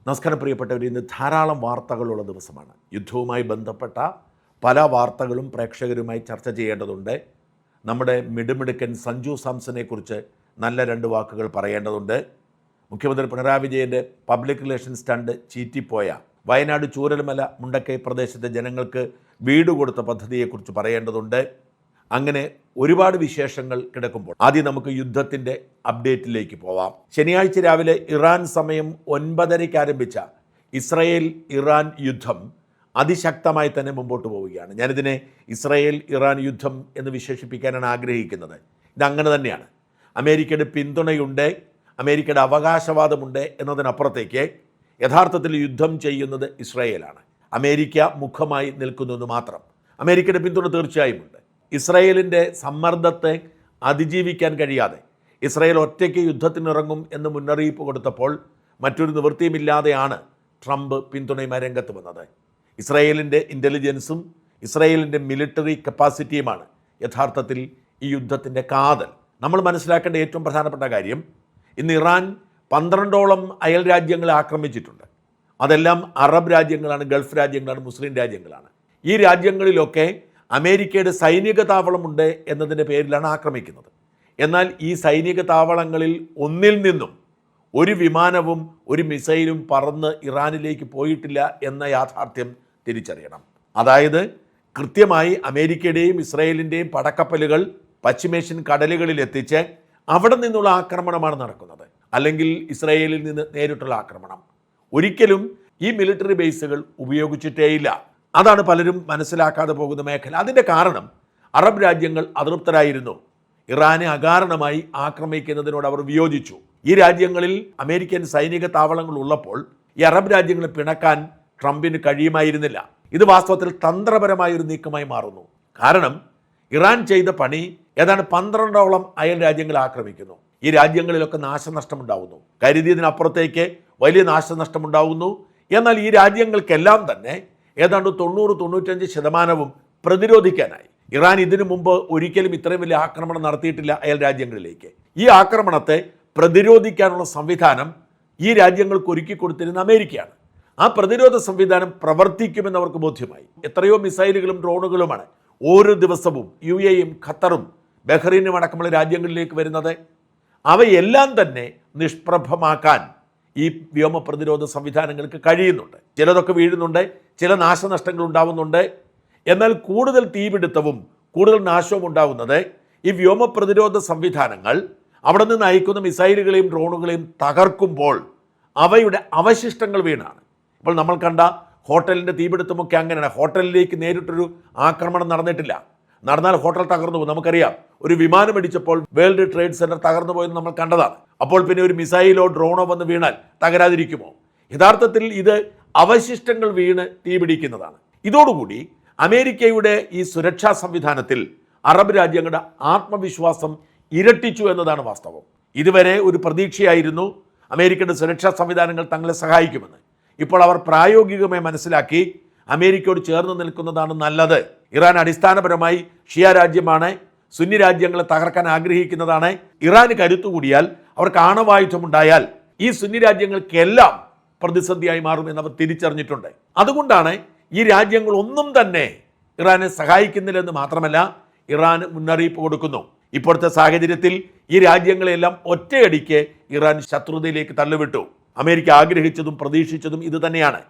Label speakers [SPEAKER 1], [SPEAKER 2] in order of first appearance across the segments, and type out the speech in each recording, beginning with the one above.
[SPEAKER 1] നമസ്കാരം പ്രിയപ്പെട്ടവർ, ഇന്ന് ധാരാളം വാർത്തകളുള്ള ദിവസമാണ്. യുദ്ധവുമായി ബന്ധപ്പെട്ട പല വാർത്തകളും പ്രേക്ഷകരുമായി ചർച്ച ചെയ്യേണ്ടതുണ്ട്. നമ്മുടെ മിടുമിടുക്കൻ സഞ്ജു സാംസണെക്കുറിച്ച് നല്ല രണ്ട് വാക്കുകൾ പറയേണ്ടതുണ്ട്. മുഖ്യമന്ത്രി പിണറായി വിജയൻ്റെ പബ്ലിക് റിലേഷൻ സ്റ്റണ്ട് ചീറ്റിപ്പോയ വയനാട് ചൂരൽമല മുണ്ടക്കൈ പ്രദേശത്തെ ജനങ്ങൾക്ക് വീട് കൊടുത്ത പദ്ധതിയെക്കുറിച്ച് പറയേണ്ടതുണ്ട്. അങ്ങനെ ഒരുപാട് വിശേഷങ്ങൾ കിടക്കുമ്പോൾ ആദ്യം നമുക്ക് യുദ്ധത്തിൻ്റെ അപ്ഡേറ്റിലേക്ക് പോവാം. ശനിയാഴ്ച രാവിലെ ഇറാൻ സമയം 9:30 ആരംഭിച്ച ഇസ്രയേൽ ഇറാൻ യുദ്ധം അതിശക്തമായി തന്നെ മുമ്പോട്ട് പോവുകയാണ്. ഞാനിതിനെ ഇസ്രയേൽ ഇറാൻ യുദ്ധം എന്ന് വിശേഷിപ്പിക്കാനാണ് ആഗ്രഹിക്കുന്നത്. ഇതങ്ങനെ തന്നെയാണ്. അമേരിക്കയുടെ പിന്തുണയുണ്ട്, അമേരിക്കയുടെ അവകാശവാദമുണ്ട് എന്നതിനപ്പുറത്തേക്ക് യഥാർത്ഥത്തിൽ യുദ്ധം ചെയ്യുന്നത് ഇസ്രയേലാണ്. അമേരിക്ക മുഖമായി നിൽക്കുന്നുവെന്ന് മാത്രം. അമേരിക്കയുടെ പിന്തുണ തീർച്ചയായും ഉണ്ട്. ഇസ്രയേലിൻ്റെ സമ്മർദ്ദത്തെ അതിജീവിക്കാൻ കഴിയാതെ ഇസ്രയേൽ ഒറ്റയ്ക്ക് യുദ്ധത്തിനിറങ്ങും എന്ന് മുന്നറിയിപ്പ് കൊടുത്തപ്പോൾ മറ്റൊരു നിവൃത്തിയുമില്ലാതെയാണ് ട്രംപ് പിന്തുണയുമായി രംഗത്ത് വന്നത്. ഇസ്രയേലിൻ്റെ ഇൻ്റലിജൻസും ഇസ്രയേലിൻ്റെ മിലിറ്ററി കപ്പാസിറ്റിയുമാണ് യഥാർത്ഥത്തിൽ ഈ യുദ്ധത്തിൻ്റെ കാതൽ. നമ്മൾ മനസ്സിലാക്കേണ്ട ഏറ്റവും പ്രധാനപ്പെട്ട കാര്യം, ഇന്ന് ഇറാൻ 12ഓളം അയൽ രാജ്യങ്ങളെ ആക്രമിച്ചിട്ടുണ്ട്. അതെല്ലാം അറബ് രാജ്യങ്ങളാണ്, ഗൾഫ് രാജ്യങ്ങളാണ്, മുസ്ലിം രാജ്യങ്ങളാണ്. ഈ രാജ്യങ്ങളിലൊക്കെ അമേരിക്കയുടെ സൈനിക താവളമുണ്ട് എന്നതിൻ്റെ പേരിലാണ് ആക്രമിക്കുന്നത്. എന്നാൽ ഈ സൈനിക താവളങ്ങളിൽ ഒന്നിൽ നിന്നും ഒരു വിമാനവും ഒരു മിസൈലും പറന്ന് ഇറാനിലേക്ക് പോയിട്ടില്ല എന്ന യാഥാർത്ഥ്യം തിരിച്ചറിയണം. അതായത് കൃത്യമായി അമേരിക്കയുടെയും ഇസ്രയേലിൻ്റെയും പടക്കപ്പലുകൾ പശ്ചിമേഷ്യൻ കടലുകളിൽ എത്തിച്ച് അവിടെ നിന്നുള്ള ആക്രമണമാണ് നടക്കുന്നത്, അല്ലെങ്കിൽ ഇസ്രയേലിൽ നിന്ന് നേരിട്ടുള്ള ആക്രമണം. ഒരിക്കലും ഈ മിലിറ്ററി ബേസുകൾ ഉപയോഗിച്ചിട്ടേയില്ല. അതാണ് പലരും മനസ്സിലാക്കാതെ പോകുന്ന മേഖല. അതിൻ്റെ കാരണം അറബ് രാജ്യങ്ങൾ അതൃപ്തരായിരുന്നു. ഇറാനെ അകാരണമായി ആക്രമിക്കുന്നതിനോട് അവർ വിയോജിച്ചു. ഈ രാജ്യങ്ങളിൽ അമേരിക്കൻ സൈനിക താവളങ്ങൾ ഉള്ളപ്പോൾ ഈ അറബ് രാജ്യങ്ങളെ പിണക്കാൻ ട്രംപിന് കഴിയുമായിരുന്നില്ല. ഇത് വാസ്തവത്തിൽ തന്ത്രപരമായൊരു നീക്കമായി മാറുന്നു. കാരണം ഇറാൻ ചെയ്ത പണി ഏതാണ്ട് 12ഓളം അയൽ രാജ്യങ്ങളെ ആക്രമിക്കുന്നു. ഈ രാജ്യങ്ങളിലൊക്കെ നാശനഷ്ടമുണ്ടാവുന്നു, കരുതിയതിനപ്പുറത്തേക്ക് വലിയ നാശനഷ്ടമുണ്ടാവുന്നു. എന്നാൽ ഈ രാജ്യങ്ങൾക്കെല്ലാം തന്നെ ഏതാണ്ട് 90-95% പ്രതിരോധിക്കാനായി. ഇറാൻ ഇതിനു മുമ്പ് ഒരിക്കലും ഇത്രയും വലിയ ആക്രമണം നടത്തിയിട്ടില്ല അയൽ രാജ്യങ്ങളിലേക്ക്. ഈ ആക്രമണത്തെ പ്രതിരോധിക്കാനുള്ള സംവിധാനം ഈ രാജ്യങ്ങൾക്ക് ഒരുക്കി കൊടുത്തിരുന്ന അമേരിക്കയാണ്. ആ പ്രതിരോധ സംവിധാനം പ്രവർത്തിക്കുമെന്ന് അവർക്ക് ബോധ്യമായി. എത്രയോ മിസൈലുകളും ഡ്രോണുകളുമാണ് ഓരോ ദിവസവും UAEയും ഖത്തറും ബഹ്റൈനും അടക്കമുള്ള രാജ്യങ്ങളിലേക്ക് വരുന്നത്. അവയെല്ലാം തന്നെ നിഷ്പ്രഭമാക്കാൻ ഈ വ്യോമ പ്രതിരോധ സംവിധാനങ്ങൾക്ക് കഴിയുന്നുണ്ട്. ചിലതൊക്കെ വീഴുന്നുണ്ട്, ചില നാശനഷ്ടങ്ങൾ ഉണ്ടാവുന്നുണ്ട്. എന്നാൽ കൂടുതൽ തീപിടുത്തവും കൂടുതൽ നാശവും ഉണ്ടാവുന്നത് ഈ വ്യോമ പ്രതിരോധ സംവിധാനങ്ങൾ അവിടെ നിന്ന് അയക്കുന്ന മിസൈലുകളെയും ഡ്രോണുകളെയും തകർക്കുമ്പോൾ അവയുടെ അവശിഷ്ടങ്ങൾ വീണാണ്. ഇപ്പോൾ നമ്മൾ കണ്ട ഹോട്ടലിൻ്റെ തീപിടുത്തമൊക്കെ അങ്ങനെയാണ്. ഹോട്ടലിലേക്ക് നേരിട്ടൊരു ആക്രമണം നടന്നിട്ടില്ല. നടന്നാൽ ഹോട്ടൽ തകർന്നു പോകും. നമുക്കറിയാം, ഒരു വിമാനം ഇടിച്ചപ്പോൾ വേൾഡ് ട്രേഡ് സെൻറ്റർ തകർന്നു പോയെന്ന് നമ്മൾ കണ്ടതാണ്. അപ്പോൾ പിന്നെ ഒരു മിസൈലോ ഡ്രോണോ വന്ന് വീണാൽ തകരാതിരിക്കുമോ? യഥാർത്ഥത്തിൽ ഇത് അവശിഷ്ടങ്ങൾ വീണ് തീപിടിക്കുന്നതാണ്. ഇതോടുകൂടി അമേരിക്കയുടെ ഈ സുരക്ഷാ സംവിധാനത്തിൽ അറബ് രാജ്യങ്ങളുടെ ആത്മവിശ്വാസം ഇരട്ടിച്ചു എന്നതാണ് വാസ്തവം. ഇതുവരെ ഒരു പ്രതീക്ഷയായിരുന്നു അമേരിക്കയുടെ സുരക്ഷാ സംവിധാനങ്ങൾ തങ്ങളെ സഹായിക്കുമെന്ന്. ഇപ്പോൾ അവർ പ്രായോഗികമായി മനസ്സിലാക്കി അമേരിക്കയോട് ചേർന്ന് നിൽക്കുന്നതാണ് നല്ലത്. ഇറാൻ അടിസ്ഥാനപരമായി ഷിയ രാജ്യമാണ്, സുന്നി രാജ്യങ്ങളെ തകർക്കാൻ ആഗ്രഹിക്കുന്നതാണ്. ഇറാന് കരുത്തുകൂടിയാൽ, അവർക്ക് ആണവായുധമുണ്ടായാൽ ഈ സുന്നി രാജ്യങ്ങൾക്കെല്ലാം പ്രതിസന്ധിയായി മാറുമെന്ന് അവർ തിരിച്ചറിഞ്ഞിട്ടുണ്ട്. അതുകൊണ്ടാണ് ഈ രാജ്യങ്ങൾ ഒന്നും തന്നെ ഇറാനെ സഹായിക്കുന്നില്ലെന്ന് മാത്രമല്ല, ഇറാന് മുന്നറിയിപ്പ് കൊടുക്കുന്നു. ഇപ്പോഴത്തെ സാഹചര്യത്തിൽ ഈ രാജ്യങ്ങളെല്ലാം ഒറ്റയടിക്ക് ഇറാൻ ശത്രുതയിലേക്ക് തള്ളിവിട്ടു. അമേരിക്ക ആഗ്രഹിച്ചതും പ്രതീക്ഷിച്ചതും ഇത് തന്നെയാണ്.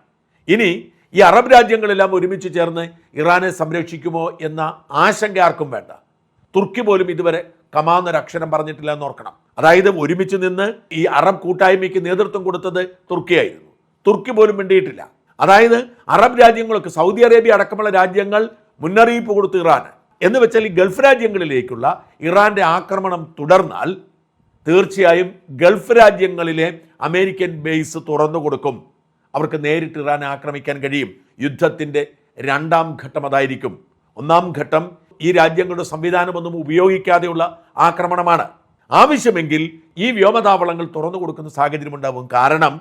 [SPEAKER 1] ഇനി ഈ അറബ് രാജ്യങ്ങളെല്ലാം ഒരുമിച്ച് ചേർന്ന് ഇറാനെ സംരക്ഷിക്കുമോ എന്ന ആശങ്ക ആർക്കും വേണ്ട. തുർക്കി പോലും ഇതുവരെ കമാന്നൊരക്ഷരം പറഞ്ഞിട്ടില്ല എന്നോർക്കണം. അതായത് ഒരുമിച്ച് നിന്ന് ഈ അറബ് കൂട്ടായ്മയ്ക്ക് നേതൃത്വം കൊടുത്തത് തുർക്കിയായിരുന്നു. തുർക്കി പോലും മിണ്ടിയിട്ടില്ല. അതായത് അറബ് രാജ്യങ്ങളൊക്കെ, സൗദി അറേബ്യ അടക്കമുള്ള രാജ്യങ്ങൾ മുന്നറിയിപ്പ് കൊടുത്തു ഇറാന്. എന്ന് വെച്ചാൽ ഈ ഗൾഫ് രാജ്യങ്ങളിലേക്കുള്ള ഇറാൻ്റെ ആക്രമണം തുടർന്നാൽ തീർച്ചയായും ഗൾഫ് രാജ്യങ്ങളിലെ അമേരിക്കൻ ബേസ് തുറന്നു കൊടുക്കും. അവർക്ക് നേരിട്ട് ഇറാനെ ആക്രമിക്കാൻ കഴിയും. യുദ്ധത്തിൻ്റെ 2ാം ഘട്ടം അതായിരിക്കും. 1ാം ഘട്ടം ഈ രാജ്യങ്ങളുടെ സംവിധാനമൊന്നും ഉപയോഗിക്കാതെയുള്ള ആക്രമണമാണ്. ആവശ്യമെങ്കിൽ ഈ വ്യോമതാവളങ്ങൾ തുറന്നു കൊടുക്കുന്ന സാഹചര്യമുണ്ടാവും. കാരണം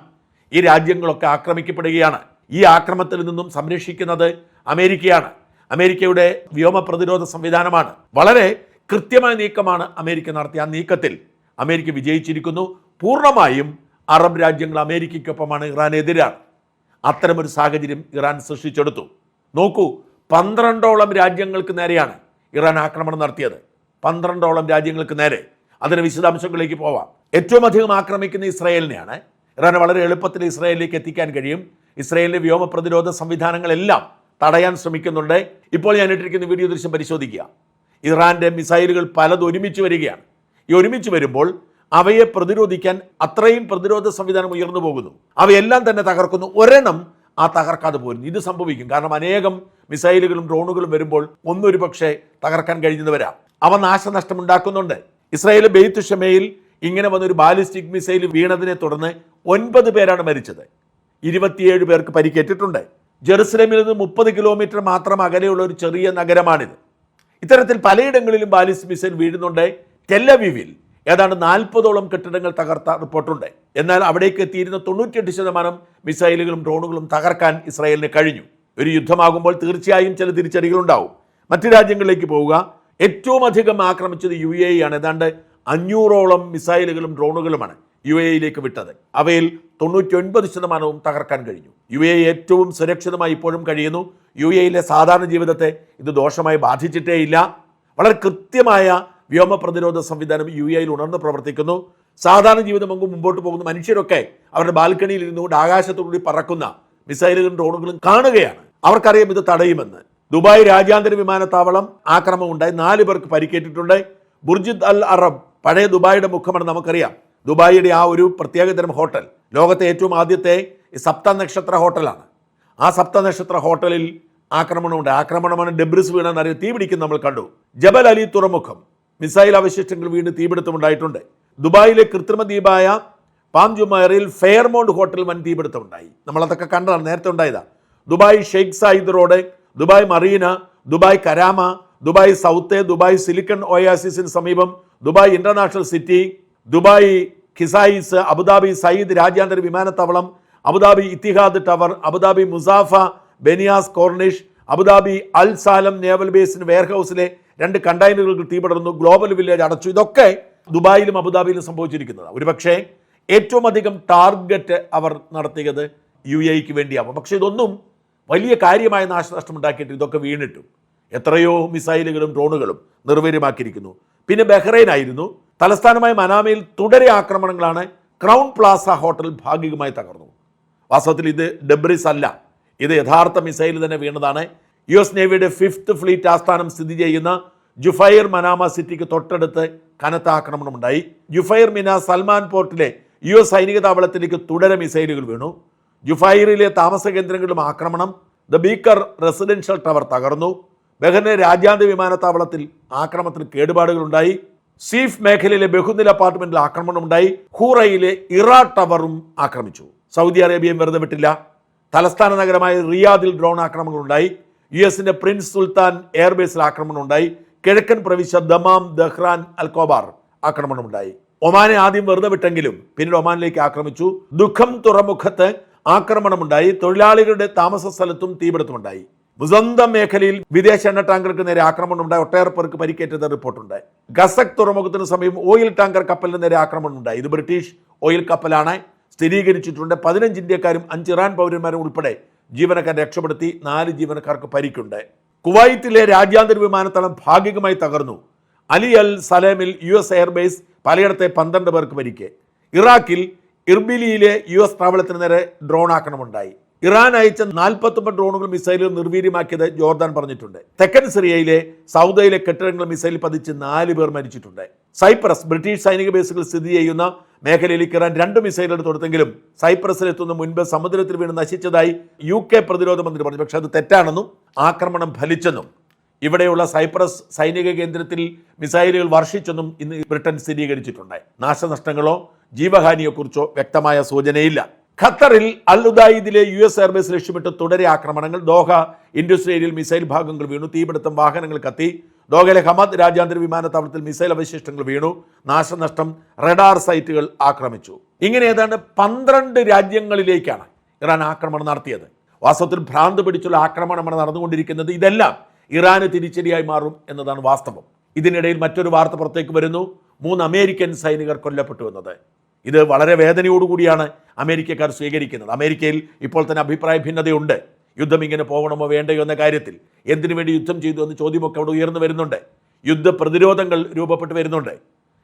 [SPEAKER 1] ഈ രാജ്യങ്ങളൊക്കെ ആക്രമിക്കപ്പെടുകയാണ്. ഈ ആക്രമണത്തിൽ നിന്നും സംരക്ഷിക്കുന്നത് അമേരിക്കയാണ്. അമേരിക്കയുടെ വ്യോമ പ്രതിരോധ സംവിധാനമാണ്. വളരെ കൃത്യമായ നീക്കമാണ് അമേരിക്ക നടത്തിയ. ആ നീക്കത്തിൽ അമേരിക്ക വിജയിച്ചിരിക്കുന്നു. പൂർണ്ണമായും അറബ് രാജ്യങ്ങൾ അമേരിക്കയ്ക്കൊപ്പമാണ്, ഇറാനെതിരാണ്. അത്തരമൊരു സാഹചര്യം ഇറാൻ സൃഷ്ടിച്ചെടുത്തു. നോക്കൂ, 12ഓളം രാജ്യങ്ങൾക്ക് നേരെയാണ് ഇറാൻ ആക്രമണം നടത്തിയത്. 12ഓളം രാജ്യങ്ങൾക്ക് നേരെ. അതിന് വിശദാംശങ്ങളിലേക്ക് പോവാം. ഏറ്റവും അധികം ആക്രമിക്കുന്ന ഇസ്രായേലിനെയാണ്. ഇറാൻ വളരെ എളുപ്പത്തിൽ ഇസ്രായേലിലേക്ക് എത്തിക്കാൻ കഴിയും. ഇസ്രായേലിന്റെ വ്യോമ പ്രതിരോധ സംവിധാനങ്ങളെല്ലാം തടയാൻ ശ്രമിക്കുന്നുണ്ട്. ഇപ്പോൾ ഞാൻ ഇട്ടിരിക്കുന്ന വീഡിയോ ദൃശ്യം പരിശോധിക്കുക. ഇറാന്റെ മിസൈലുകൾ പലത് ഒരുമിച്ച് വരികയാണ്. ഈ ഒരുമിച്ച് വരുമ്പോൾ അവയെ പ്രതിരോധിക്കാൻ അത്രയും പ്രതിരോധ സംവിധാനം ഉയർന്നു പോകുന്നു. അവയെല്ലാം തന്നെ തകർക്കുന്നു. ഒരെണ്ണം ആ തകർക്കാതെ പോരുന്നു. ഇത് സംഭവിക്കും. കാരണം അനേകം മിസൈലുകളും ഡ്രോണുകളും വരുമ്പോൾ ഒന്നൊരു പക്ഷേ തകർക്കാൻ കഴിഞ്ഞെന്ന് വരാം. അവ നാശനഷ്ടം ഉണ്ടാക്കുന്നുണ്ട്. ഇസ്രായേൽ ബെയ്ത്ത് ഷെമയിൽ ഇങ്ങനെ വന്നൊരു ബാലിസ്റ്റിക് മിസൈൽ വീണതിനെ തുടർന്ന് 9 പേരാണ് മരിച്ചത്. 27 പേർക്ക് പരിക്കേറ്റിട്ടുണ്ട്. ജെറുസലേമിൽ നിന്ന് 30 കിലോമീറ്റർ മാത്രം അകലെയുള്ള ഒരു ചെറിയ നഗരമാണിത്. ഇത്തരത്തിൽ പലയിടങ്ങളിലും ബാലിസ്റ്റിക് മിസൈൽ വീഴുന്നുണ്ട്. ടെല്ലവീവിൽ ഏതാണ്ട് 40ഓളം കെട്ടിടങ്ങൾ തകർത്ത റിപ്പോർട്ടുണ്ട്. എന്നാൽ അവിടേക്ക് എത്തിയിരുന്ന 98% മിസൈലുകളും ഡ്രോണുകളും തകർക്കാൻ ഇസ്രായേലിന് കഴിഞ്ഞു. ഒരു യുദ്ധമാകുമ്പോൾ തീർച്ചയായും ചില തിരിച്ചടികളുണ്ടാവും. മറ്റു രാജ്യങ്ങളിലേക്ക് പോവുക. ഏറ്റവും അധികം ആക്രമിച്ചത് UAE ആണ്. ഏതാണ്ട് 500ഓളം മിസൈലുകളും ഡ്രോണുകളുമാണ് UAEയിലേക്ക് വിട്ടത്. അവയിൽ 99% തകർക്കാൻ കഴിഞ്ഞു. UAE ഏറ്റവും സുരക്ഷിതമായി ഇപ്പോഴും കഴിയുന്നു. UAEയിലെ സാധാരണ ജീവിതത്തെ ഇത് ദോഷമായി ബാധിച്ചിട്ടേയില്ല. വളരെ കൃത്യമായ വ്യോമ പ്രതിരോധ സംവിധാനം UAEയിൽ ഉണർന്ന് പ്രവർത്തിക്കുന്നു. സാധാരണ ജീവിതം മുമ്പോട്ട് പോകുന്ന മനുഷ്യരൊക്കെ അവരുടെ ബാൽക്കണിയിൽ ഇരുന്നുകൊണ്ട് ആകാശത്തോടുകൂടി പറക്കുന്ന മിസൈലുകളും ഡ്രോണുകളും കാണുകയാണ്. അവർക്കറിയാം ഇത് തടയുമെന്ന്. ദുബായ് രാജ്യാന്തര വിമാനത്താവളം ആക്രമണം ഉണ്ടായി. 4 പേർക്ക് പരിക്കേറ്റിട്ടുണ്ട്. ബുർജിദ് അൽ അറബ്, പഴയ ദുബായിയുടെ മുഖമാണ് നമുക്കറിയാം. ദുബായിയുടെ ആ ഒരു പ്രത്യേകതരം ഹോട്ടൽ ലോകത്തെ ഏറ്റവും ആദ്യത്തെ സപ്തനക്ഷത്ര ഹോട്ടലാണ്. ആ സപ്തനക്ഷത്ര ഹോട്ടലിൽ ആക്രമണമുണ്ട്. ആക്രമണമാണ് ഡെബ്രിസ് വീണെന്നറിയാം. തീപിടിക്കും നമ്മൾ കണ്ടു. ജബൽ അലി തുറമുഖം മിസൈൽ അവശിഷ്ടങ്ങൾ വീണ് തീപിടുത്തമുണ്ടായിട്ടുണ്ട്. ദുബായിലെ കൃത്രിമ ദ്വീപായ പാം ജുമൈറയിൽ ഫെയർമൗണ്ട് ഹോട്ടൽ വൻ തീപിടുത്തമുണ്ടായി. നമ്മളതൊക്കെ കണ്ടതാണ്, നേരത്തെ ഉണ്ടായതാണ്. Dubai Sheikh Zayed Road, Dubai Marina, Dubai Karama, Dubai South, Dubai Silicon ഒയാസിസിന് സമീപം, Dubai International City, Dubai Qusais, Abu Dhabi Zayed രാജ്യാന്തര വിമാനത്താവളം, Abu Dhabi Etihad Tower, Abu Dhabi Musaffah Baniyas Corniche, Abu Dhabi Al Salam Naval ബേസിന് വെയർഹൌസിലെ 2 കണ്ടെയ്നറുകൾക്ക് തീപടർന്നു. ഗ്ലോബൽ വില്ലേജ് അടച്ചു. ഇതൊക്കെ ദുബായിലും അബുദാബിയിലും സംഭവിച്ചിരിക്കുന്നതാണ്. ഒരുപക്ഷെ ഏറ്റവും അധികം ടാർഗറ്റ് അവർ നടത്തിയത് UAEക്ക് വേണ്ടിയാവും. പക്ഷേ ഇതൊന്നും വലിയ കാര്യമായ നാശനഷ്ടം ഉണ്ടാക്കിയിട്ട് ഇതൊക്കെ വീണിട്ടും എത്രയോ മിസൈലുകളും ഡ്രോണുകളും നിർവീര്യമാക്കിയിരിക്കുന്നു. പിന്നെ ബഹ്റൈനായിരുന്നു. തലസ്ഥാനമായ മനാമയിൽ തുടരെ ആക്രമണങ്ങളാണ്. ക്രൗൺ പ്ലാസ ഹോട്ടൽ ഭാഗികമായി തകർന്നു. വാസ്തവത്തിൽ ഇത് ഡെബ്രിസ് അല്ല, ഇത് യഥാർത്ഥ മിസൈൽ തന്നെ വീണതാണ്. US നേവിയുടെ 5th ഫ്ലീറ്റ് ആസ്ഥാനം സ്ഥിതി ചെയ്യുന്ന ജുഫൈർ മനാമ സിറ്റിക്ക് തൊട്ടടുത്ത് കനത്ത ആക്രമണമുണ്ടായി. ജുഫൈർ മിന സൽമാൻ പോർട്ടിലെ US സൈനിക താവളത്തിലേക്ക് തുടരെ മിസൈലുകൾ വീണു. ജുഫൈറിലെ താമസ കേന്ദ്രങ്ങളിലും ആക്രമണം. ദ ബീക്കർ റെസിഡൻഷ്യൽ ടവർ തകർന്നു. ബഹ്റിനെ രാജ്യാന്തര വിമാനത്താവളത്തിൽ ആക്രമണത്തിന് കേടുപാടുകളുണ്ടായി. സീഫ് മേഖലയിലെ ബഹുനില അപ്പാർട്ട്മെന്റിൽ ആക്രമണമുണ്ടായി. ഹൂറയിലെ ഇറ ടവറും ആക്രമിച്ചു. സൗദി അറേബ്യയും വെറുതെ വിട്ടില്ല. തലസ്ഥാന നഗരമായ റിയാദിൽ ഡ്രോൺ ആക്രമണങ്ങളുണ്ടായി. USന്റെ പ്രിൻസ് സുൽത്താൻ എയർബേസിൽ ആക്രമണമുണ്ടായി. കിഴക്കൻ പ്രവിശ്യ ദമാം, ദഹ്റാൻ, അൽക്കോബാർ ആക്രമണമുണ്ടായി. ഒമാനെ ആദ്യം വെറുതെ വിട്ടെങ്കിലും പിന്നീട് ഒമാനിലേക്ക് ആക്രമിച്ചു. ദുഃഖം തുറമുഖത്ത് ആക്രമണമുണ്ടായി. തൊഴിലാളികളുടെ താമസ സ്ഥലത്തും തീപിടുത്തമുണ്ടായി. മുസന്തം മേഖലയിൽ വിദേശ എണ്ണ ടാങ്കർക്ക് നേരെ ആക്രമണമുണ്ടായി. ഒട്ടേറെ പേർക്ക് പരിക്കേറ്റത് റിപ്പോർട്ടുണ്ട്. ഗസക് തുറമുഖത്തിന് സമീപം ഓയിൽ ടാങ്കർ കപ്പലിന് നേരെ ആക്രമണമുണ്ടായി. ഇത് ബ്രിട്ടീഷ് ഓയിൽ കപ്പലാണ്. സ്ഥിരീകരിച്ചിട്ടുണ്ട്. 15 ഇന്ത്യക്കാരും 5 ഇറാൻ പൗരന്മാരും ഉൾപ്പെടെ ജീവനക്കാർ രക്ഷപ്പെടുത്തി. 4 ജീവനക്കാർക്ക് പരിക്കുണ്ട്. കുവൈറ്റിലെ രാജ്യാന്തര വിമാനത്താവളം ഭാഗികമായി തകർന്നു. അലി അൽ സലേമിൽ US എയർബേസ്, പലയിടത്തെ 12 പേർക്ക് പരിക്ക്. ഇറാഖിൽ ഇർബിലിയിലെ US താവളത്തിന് നേരെ ഡ്രോൺ ആക്രമണമുണ്ടായി. ഇറാൻ അയച്ച 49 ഡ്രോണുകൾ മിസൈലുകൾ നിർവീര്യമാക്കിയത് ജോർദാൻ പറഞ്ഞിട്ടുണ്ട്. തെക്കൻ സിറിയയിലെ സൗദയിലെ കെട്ടിടങ്ങൾ മിസൈൽ പതിച്ച് 4 പേർ മരിച്ചിട്ടുണ്ട്. സൈപ്രസ്, ബ്രിട്ടീഷ് സൈനിക ബേസുകൾ സ്ഥിതി ചെയ്യുന്ന മേഖലയിലേക്ക് ഇറാൻ 2 മിസൈലുകൾ തൊടുത്തെങ്കിലും സൈപ്രസിലെത്തുന്ന മുൻപ് സമുദ്രത്തിൽ വീണ് നശിച്ചതായി UK പ്രതിരോധ മന്ത്രി പറഞ്ഞു. പക്ഷെ അത് തെറ്റാണെന്നും ആക്രമണം ഫലിച്ചെന്നും ഇവിടെയുള്ള സൈപ്രസ് സൈനിക കേന്ദ്രത്തിൽ മിസൈലുകൾ വർഷിച്ചെന്നും ഇന്ന് ബ്രിട്ടൻ സ്ഥിരീകരിച്ചിട്ടുണ്ട്. നാശനഷ്ടങ്ങളോ ജീവഹാനിയെക്കുറിച്ചോ വ്യക്തമായ സൂചനയില്ല. ഖത്തറിൽ അൽ ഉദായിദിലെ US എയർബേസ് ലക്ഷ്യമിട്ട് തുടരെ ആക്രമണങ്ങൾ. ദോഹ ഇൻഡസ്ട്രി ഏരിയയിൽ മിസൈൽ ഭാഗങ്ങൾ വീണു. തീപിടുത്തം, വാഹനങ്ങൾ കത്തി. ദോഹയിലെ ഹമദ് രാജ്യാന്തര വിമാനത്താവളത്തിൽ മിസൈൽ അവശിഷ്ടങ്ങൾ വീണു. നാശനഷ്ടം. റഡാർ സൈറ്റുകൾ ആക്രമിച്ചു. ഇങ്ങനെ ഏതാണ്ട് 12 രാജ്യങ്ങളിലേക്കാണ് ഇറാൻ ആക്രമണം നടത്തിയത്. വാസ്തവത്തിൽ ഭ്രാന്ത് പിടിച്ചുള്ള ആക്രമണമാണ് നടന്നുകൊണ്ടിരിക്കുന്നത്. ഇതെല്ലാം ഇറാന് തിരിച്ചടിയായി മാറും എന്നതാണ് വാസ്തവം. ഇതിനിടയിൽ മറ്റൊരു വാർത്ത പുറത്തേക്ക് വരുന്നു. 3 അമേരിക്കൻ സൈനികർ കൊല്ലപ്പെട്ടു എന്നത്. ഇത് വളരെ വേദനയോടുകൂടിയാണ് അമേരിക്കക്കാർ സ്വീകരിക്കുന്നത്. അമേരിക്കയിൽ ഇപ്പോൾ തന്നെ അഭിപ്രായ ഭിന്നതയുണ്ട്. യുദ്ധം ഇങ്ങനെ പോകണമോ വേണ്ടയോ എന്ന കാര്യത്തിൽ. എന്തിനു വേണ്ടി യുദ്ധം ചെയ്തു എന്ന ചോദ്യമൊക്കെ അവിടെ ഉയർന്നു വരുന്നുണ്ട്. യുദ്ധ പ്രതിരോധങ്ങൾ രൂപപ്പെട്ട് വരുന്നുണ്ട്.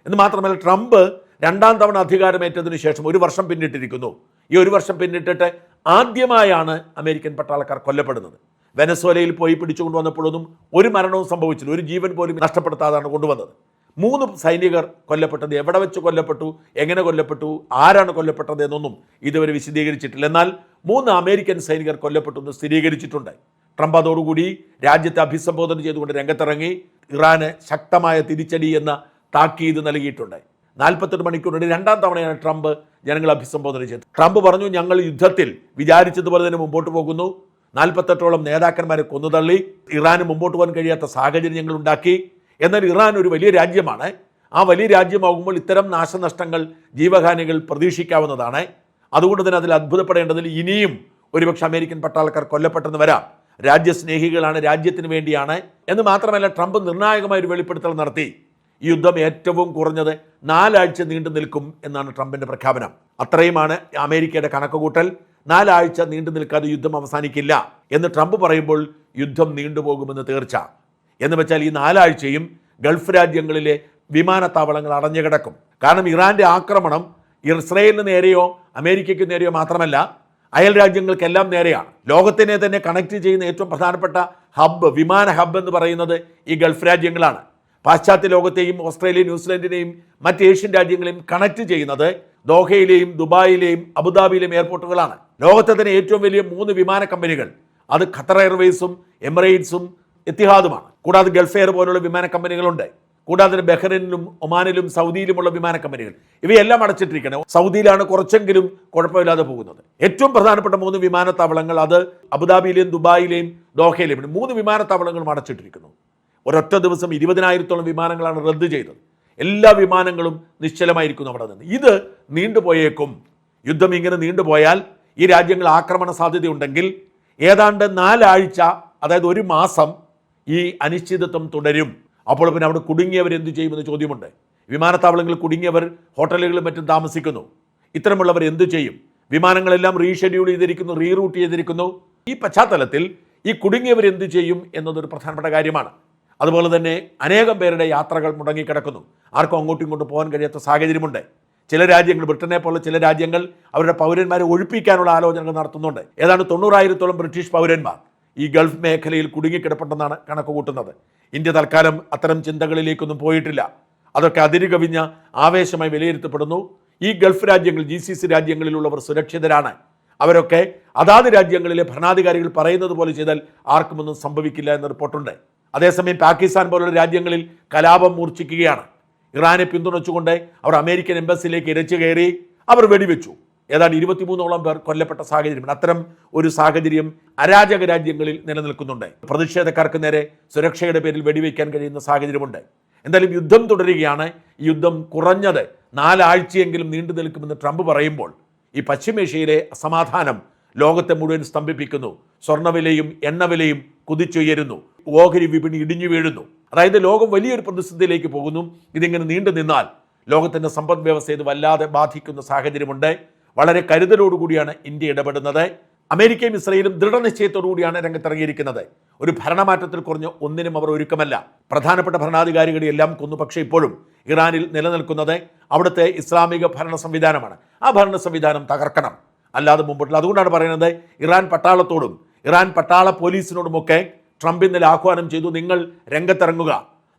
[SPEAKER 1] എന്ന് മാത്രമല്ല, ട്രംപ് രണ്ടാം തവണ അധികാരമേറ്റതിനു ശേഷം 1 വർഷം പിന്നിട്ടിരിക്കുന്നു. ഈ 1 വർഷം പിന്നിട്ടിട്ട് ആദ്യമായാണ് അമേരിക്കൻ പട്ടാളക്കാർ കൊല്ലപ്പെടുന്നത്. വെനസ്വേലയിൽ പോയി പിടിച്ചുകൊണ്ടുവന്നപ്പോഴൊന്നും ഒരു മരണവും സംഭവിച്ചില്ല. ഒരു ജീവൻ പോലും നഷ്ടപ്പെടുത്താതാണ് കൊണ്ടുവന്നത്. 3 സൈനികർ കൊല്ലപ്പെട്ടത് എവിടെ വെച്ച് കൊല്ലപ്പെട്ടു, എങ്ങനെ കൊല്ലപ്പെട്ടു, ആരാണ് കൊല്ലപ്പെട്ടത് എന്നൊന്നും ഇതുവരെ വിശദീകരിച്ചിട്ടില്ല. എന്നാൽ 3 അമേരിക്കൻ സൈനികർ കൊല്ലപ്പെട്ടു എന്ന് സ്ഥിരീകരിച്ചിട്ടുണ്ട്. ട്രംപ് അതോടുകൂടി രാജ്യത്തെ അഭിസംബോധന ചെയ്തുകൊണ്ട് രംഗത്തിറങ്ങി ഇറാന് ശക്തമായ തിരിച്ചടി എന്ന താക്കീത് നൽകിയിട്ടുണ്ട്. 48 മണിക്കൂറിനിടെ രണ്ടാം തവണയാണ് ട്രംപ് ജനങ്ങളെ അഭിസംബോധന ചെയ്തത്. ട്രംപ് പറഞ്ഞു, ഞങ്ങൾ യുദ്ധത്തിൽ വിചാരിച്ചതുപോലെ തന്നെ മുമ്പോട്ട് പോകുന്നു. 48ഓളം നേതാക്കന്മാരെ കൊന്നുതള്ളി. ഇറാന് മുമ്പോട്ട് പോകാൻ കഴിയാത്ത സാഹചര്യം ഞങ്ങൾ ഉണ്ടാക്കി. എന്നാൽ ഇറാൻ ഒരു വലിയ രാജ്യമാണ്. ആ വലിയ രാജ്യമാകുമ്പോൾ ഇത്തരം നാശനഷ്ടങ്ങൾ, ജീവഹാനികൾ പ്രതീക്ഷിക്കാവുന്നതാണ്. അതുകൊണ്ട് തന്നെ അതിൽ അത്ഭുതപ്പെടേണ്ടതിൽ ഇനിയും ഒരുപക്ഷെ അമേരിക്കൻ പട്ടാളക്കാർ കൊല്ലപ്പെട്ടെന്ന് വരാം. രാജ്യസ്നേഹികളാണ്, രാജ്യത്തിന് വേണ്ടിയാണ് എന്ന് മാത്രമല്ല, ട്രംപ് നിർണായകമായ ഒരു വെളിപ്പെടുത്തൽ നടത്തി. ഈ യുദ്ധം ഏറ്റവും കുറഞ്ഞത് 4 ആഴ്ച നീണ്ടു നിൽക്കും എന്നാണ് ട്രംപിൻ്റെ പ്രഖ്യാപനം. അത്രയുമാണ് അമേരിക്കയുടെ കണക്കുകൂട്ടൽ. 4 ആഴ്ച നീണ്ടു നിൽക്കാതെ യുദ്ധം അവസാനിക്കില്ല എന്ന് ട്രംപ് പറയുമ്പോൾ യുദ്ധം നീണ്ടുപോകുമെന്ന് തീർച്ച. എന്ന് വെച്ചാൽ ഈ 4 ആഴ്ചയും ഗൾഫ് രാജ്യങ്ങളിലെ വിമാനത്താവളങ്ങൾ അടഞ്ഞുകിടക്കും. കാരണം ഇറാൻ്റെ ആക്രമണം ഇസ്രയേലിന് നേരെയോ അമേരിക്കയ്ക്ക് നേരെയോ മാത്രമല്ല, അയൽ രാജ്യങ്ങൾക്കെല്ലാം നേരെയാണ്. ലോകത്തിനെ തന്നെ കണക്ട് ചെയ്യുന്ന ഏറ്റവും പ്രധാനപ്പെട്ട ഹബ്ബ്, വിമാന ഹബ്ബ് എന്ന് പറയുന്നത് ഈ ഗൾഫ് രാജ്യങ്ങളാണ്. പാശ്ചാത്യ ലോകത്തെയും ഓസ്ട്രേലിയ, ന്യൂസിലൻഡിനെയും മറ്റ് ഏഷ്യൻ രാജ്യങ്ങളെയും കണക്ട് ചെയ്യുന്നത് ദോഹയിലെയും ദുബായിലെയും അബുദാബിയിലെയും എയർപോർട്ടുകളാണ്. ലോകത്തെ തന്നെ ഏറ്റവും വലിയ 3 വിമാന കമ്പനികൾ അത് ഖത്തർ എയർവേസും എമിറേറ്റ്സും എത്തിഹാദുമാണ്. കൂടാതെ ഗൾഫ് എയർ പോലുള്ള വിമാന കമ്പനികളുണ്ട്. കൂടാതെ ബഹ്റൈനിലും ഒമാനിലും സൗദിയിലുമുള്ള വിമാന കമ്പനികൾ, ഇവയെല്ലാം അടച്ചിട്ടിരിക്കണം. സൗദിയിലാണ് കുറച്ചെങ്കിലും കുഴപ്പമില്ലാതെ പോകുന്നത്. ഏറ്റവും പ്രധാനപ്പെട്ട 3 വിമാനത്താവളങ്ങൾ അത് അബുദാബിയിലെയും ദുബായിലെയും ദോഹയിലെയും 3 വിമാനത്താവളങ്ങളും അടച്ചിട്ടിരിക്കുന്നു. ഒരൊറ്റ ദിവസം 20,000-ഓളം വിമാനങ്ങളാണ് റദ്ദ് ചെയ്തത്. എല്ലാ വിമാനങ്ങളും നിശ്ചലമായിരിക്കുന്നു അവിടെ നിന്ന്. ഇത് നീണ്ടുപോയേക്കും. യുദ്ധം ഇങ്ങനെ നീണ്ടുപോയാൽ, ഈ രാജ്യങ്ങൾ ആക്രമണ സാധ്യതയുണ്ടെങ്കിൽ ഏതാണ്ട് 4 ആഴ്ച, അതായത് 1 മാസം ഈ അനിശ്ചിതത്വം തുടരും. അപ്പോൾ പിന്നെ അവിടെ കുടുങ്ങിയവരെന്തു ചെയ്യുമെന്ന് ചോദ്യമുണ്ട്. വിമാനത്താവളങ്ങളിൽ കുടുങ്ങിയവർ ഹോട്ടലുകളിലും മറ്റും താമസിക്കുന്നു. ഇത്തരമുള്ളവർ എന്തു ചെയ്യും? വിമാനങ്ങളെല്ലാം റീഷെഡ്യൂൾ ചെയ്തിരിക്കുന്നു, റീറൂട്ട് ചെയ്തിരിക്കുന്നു. ഈ പശ്ചാത്തലത്തിൽ ഈ കുടുങ്ങിയവർ എന്തു ചെയ്യും എന്നതൊരു പ്രധാനപ്പെട്ട കാര്യമാണ്. അതുപോലെ തന്നെ അനേകം പേരുടെ യാത്രകൾ മുടങ്ങിക്കിടക്കുന്നു. ആർക്കും അങ്ങോട്ടും ഇങ്ങോട്ടും പോകാൻ കഴിയാത്ത സാഹചര്യമുണ്ട്. ചില രാജ്യങ്ങൾ, ബ്രിട്ടനെ പോലുള്ള ചില രാജ്യങ്ങൾ അവരുടെ പൗരന്മാരെ ഒഴിപ്പിക്കാനുള്ള ആലോചനകൾ നടത്തുന്നുണ്ട്. ഏതാണ്ട് 90,000-ഓളം ബ്രിട്ടീഷ് പൗരന്മാർ ഈ ഗൾഫ് മേഖലയിൽ കുടുങ്ങിക്കിടപ്പുണ്ടെന്നാണ് കണക്ക് കൂട്ടുന്നത്. ഇന്ത്യ തൽക്കാലം അത്തരം ചിന്തകളിലേക്കൊന്നും പോയിട്ടില്ല. അതൊക്കെ അതിരുകവിഞ്ഞ ആവേശമായി വിലയിരുത്തപ്പെടുന്നു. ഈ ഗൾഫ് രാജ്യങ്ങൾ, GCC രാജ്യങ്ങളിലുള്ളവർ സുരക്ഷിതരാണ്. അവരൊക്കെ അതാത് രാജ്യങ്ങളിലെ ഭരണാധികാരികൾ പറയുന്നത് പോലെ ചെയ്താൽ ആർക്കുമൊന്നും സംഭവിക്കില്ല എന്ന റിപ്പോർട്ടുണ്ട്. അതേസമയം പാകിസ്ഥാൻ പോലുള്ള രാജ്യങ്ങളിൽ കലാപം മൂർച്ഛിക്കുകയാണ്. ഇറാനെ പിന്തുണച്ചുകൊണ്ട് അവർ അമേരിക്കൻ എംബസിയിലേക്ക് ഇരച്ചു കയറി അവർ വെടിവെച്ചു. ഏതാണ്ട് 23ഓളം പേർ കൊല്ലപ്പെട്ട സാഹചര്യമുണ്ട്. അത്തരം ഒരു സാഹചര്യം അരാജക രാജ്യങ്ങളിൽ നിലനിൽക്കുന്നുണ്ട്. പ്രതിഷേധക്കാർക്ക് നേരെ സുരക്ഷയുടെ പേരിൽ വെടിവെക്കാൻ കഴിയുന്ന സാഹചര്യമുണ്ട്. എന്തായാലും യുദ്ധം തുടരുകയാണ്. ഈ യുദ്ധം കുറഞ്ഞത് 4 ആഴ്ചയെങ്കിലും നീണ്ടു നിൽക്കുമെന്ന് ട്രംപ് പറയുമ്പോൾ ഈ പശ്ചിമേഷ്യയിലെ അസമാധാനം ലോകത്തെ മുഴുവൻ സ്തംഭിപ്പിക്കുന്നു. സ്വർണ്ണവിലയും എണ്ണവിലയും കുതിച്ചുയരുന്നു. ഓഹരി വിപണി ഇടിഞ്ഞു വീഴുന്നു. അതായത് ലോകം വലിയൊരു പ്രതിസന്ധിയിലേക്ക് പോകുന്നു. ഇതിങ്ങനെ നീണ്ടു നിന്നാൽ ലോകത്തിൻ്റെ സമ്പദ് വ്യവസ്ഥ ഇത് വല്ലാതെ ബാധിക്കുന്ന സാഹചര്യമുണ്ട്. വളരെ കരുതലോടുകൂടിയാണ് ഇന്ത്യ ഇടപെടുന്നത്. അമേരിക്കയും ഇസ്രയേലും ദൃഢനിശ്ചയത്തോടുകൂടിയാണ് രംഗത്തിറങ്ങിയിരിക്കുന്നത്. ഒരു ഭരണമാറ്റത്തിൽ കുറഞ്ഞ ഒന്നിനും അവർ ഒരുക്കമല്ല. പ്രധാനപ്പെട്ട ഭരണാധികാരികളെ എല്ലാം കൊന്നു. പക്ഷേ ഇപ്പോഴും ഇറാനിൽ നിലനിൽക്കുന്നത് അവിടുത്തെ ഇസ്ലാമിക ഭരണ സംവിധാനമാണ്. ആ ഭരണ സംവിധാനം തകർക്കണം, അല്ലാതെ മുമ്പോട്ടില്ല. അതുകൊണ്ടാണ് പറയുന്നത്, ഇറാൻ പട്ടാളത്തോടും ഇറാൻ പട്ടാള പോലീസിനോടുമൊക്കെ ട്രംപ് ഇന്നലെ ആഹ്വാനം ചെയ്തു, നിങ്ങൾ രംഗത്തിറങ്ങുക,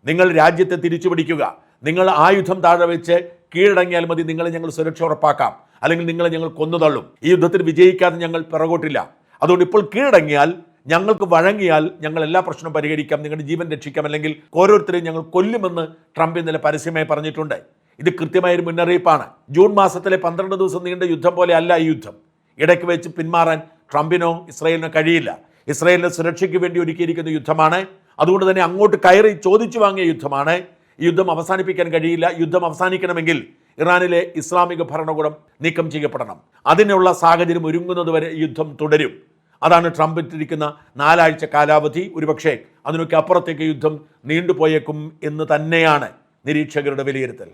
[SPEAKER 1] നിങ്ങൾ രാജ്യത്തെ തിരിച്ചുപിടിക്കുക, നിങ്ങൾ ആയുധം താഴെ വെച്ച് കീഴടങ്ങിയാൽ മതി, നിങ്ങളെ ഞങ്ങൾ സുരക്ഷ ഉറപ്പാക്കാം, അല്ലെങ്കിൽ നിങ്ങളെ ഞങ്ങൾ കൊന്നുതള്ളും. ഈ യുദ്ധത്തിൽ വിജയിക്കാതെ ഞങ്ങൾ പിറകോട്ടില്ല. അതുകൊണ്ട് ഇപ്പോൾ കീഴടങ്ങിയാൽ, ഞങ്ങൾക്ക് വഴങ്ങിയാൽ ഞങ്ങൾ എല്ലാ പ്രശ്നവും പരിഹരിക്കാം, നിങ്ങളുടെ ജീവൻ രക്ഷിക്കാം, അല്ലെങ്കിൽ ഓരോരുത്തരെയും ഞങ്ങൾ കൊല്ലുമെന്ന് ട്രംപ് ഇന്നലെ പരസ്യമായി പറഞ്ഞിട്ടുണ്ട്. ഇത് കൃത്യമായൊരു മുന്നറിയിപ്പാണ്. ജൂൺ മാസത്തിലെ 12 ദിവസം നീണ്ട യുദ്ധം പോലെ അല്ല ഈ യുദ്ധം. ഇടയ്ക്ക് വെച്ച് പിന്മാറാൻ ട്രംപിനോ ഇസ്രയേലിനോ കഴിയില്ല. ഇസ്രയേലിന്റെ സുരക്ഷയ്ക്ക് വേണ്ടി ഒരുക്കിയിരിക്കുന്ന യുദ്ധമാണ്. അതുകൊണ്ട് തന്നെ അങ്ങോട്ട് കയറി ചോദിച്ചു വാങ്ങിയ യുദ്ധമാണ്. ഈ യുദ്ധം അവസാനിപ്പിക്കാൻ കഴിയില്ല. യുദ്ധം അവസാനിക്കണമെങ്കിൽ ഇറാനിലെ ഇസ്ലാമിക ഭരണകൂടം നീക്കം ചെയ്യപ്പെടണം. അതിനുള്ള സാഹചര്യം ഒരുങ്ങുന്നതുവരെ യുദ്ധം തുടരും. അതാണ് ട്രംപ് ഇട്ടിരിക്കുന്ന 4 ആഴ്ച കാലാവധി. ഒരുപക്ഷെ അതിനൊക്കെ അപ്പുറത്തേക്ക് യുദ്ധം നീണ്ടുപോയേക്കും എന്ന് തന്നെയാണ് നിരീക്ഷകരുടെ വിലയിരുത്തൽ.